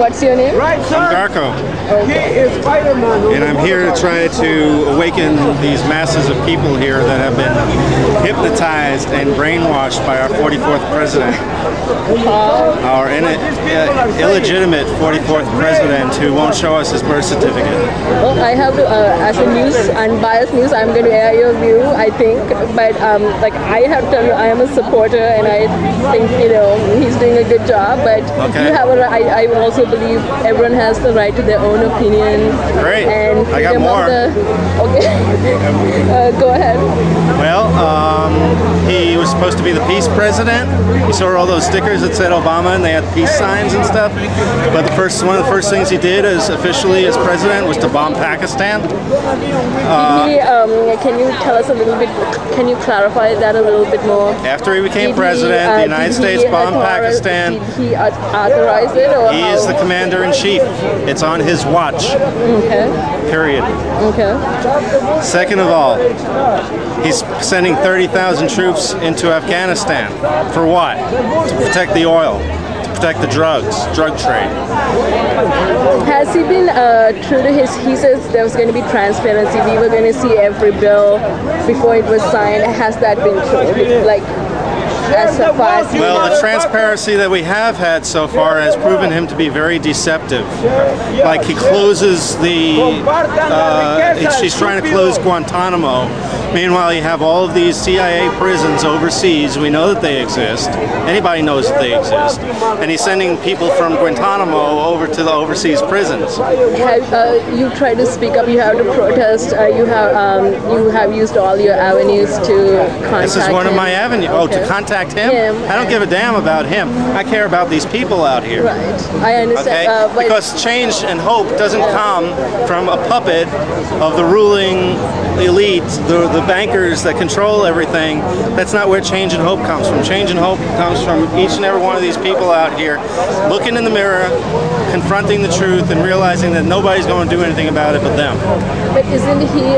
What's your name? I'm Darko. Okay. And I'm here to try to awaken these masses of people here that have been hypnotized and brainwashed by our 44th president. Our illegitimate 44th president who won't show us his birth certificate. Well, I have to, as a news, unbiased news, I'm going to air your view, I think. But like I have to tell you, I am a supporter and I think, you know, he's doing a good job. But you have I also believe everyone has the right to their own opinion. Great. And I got more. Okay. Go ahead. Well, he was supposed to be the peace president. You saw all those stickers that said Obama and they had peace signs and stuff. But one of the first things he did as officially as president was to bomb Pakistan. Can you tell us a little bit, can you clarify that a little bit more? After he became president, the United States bombed Pakistan. Did he authorize it? Or he is the commander-in-chief. It's on his watch. Okay. Period. Okay. Second of all, he's sending 30,000 troops into Afghanistan. For what? To protect the oil. Protect the drug trade. Has he been true to he says there was going to be transparency, we were going to see every bill before it was signed. Has that been true? Like, as far as well, the transparency that we have had so far has proven him to be very deceptive. Like he closes she's trying to close Guantanamo. Meanwhile, you have all of these CIA prisons overseas. We know that they exist. Anybody knows that they exist. And he's sending people from Guantanamo over to the overseas prisons. You tried to speak up. You have to protest. You have used all your avenues to contact This is one of my avenues. Oh, to contact him? I don't give a damn about him. I care about these people out here. Right. I understand. Okay? Because change and hope doesn't come from a puppet of the ruling elite, the bankers that control everything. That's not where change and hope comes from. Change and hope comes from each and every one of these people out here looking in the mirror, confronting the truth, and realizing that nobody's going to do anything about it but them. But isn't he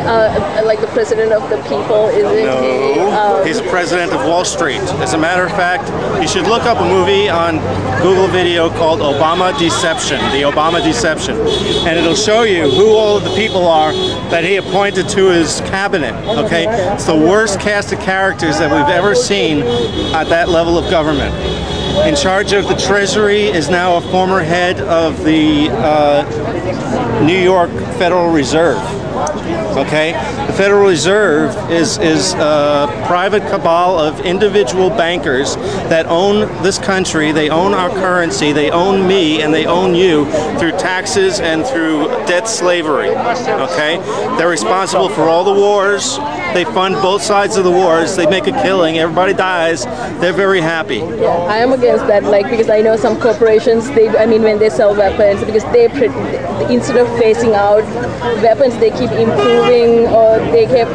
like the president of the people? No, he's the president of Wall Street. As a matter of fact, you should look up a movie on Google Video called Obama Deception, the Obama Deception, and it'll show you who all of the people are that he appointed to his cabinet. Okay, it's the worst cast of characters that we've ever seen at that level of government. In charge of the Treasury is now a former head of the New York Federal Reserve. Okay, the Federal Reserve is a private cabal of individual bankers that own this country, they own our currency, they own me, and they own you through taxes and through debt slavery. Okay, they're responsible for all the wars. They fund both sides of the wars. They make a killing. Everybody dies. They're very happy. Yeah, I am against that. Like, because I know some corporations, when they sell weapons, because instead of phasing out weapons, they keep improving, or they keep,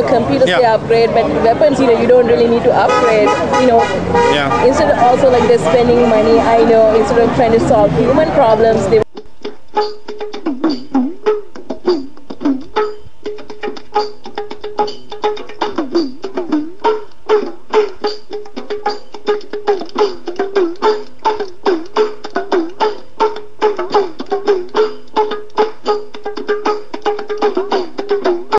computers they upgrade, but weapons, you don't really need to upgrade. Instead of also they're spending money. I know instead of trying to solve human problems, they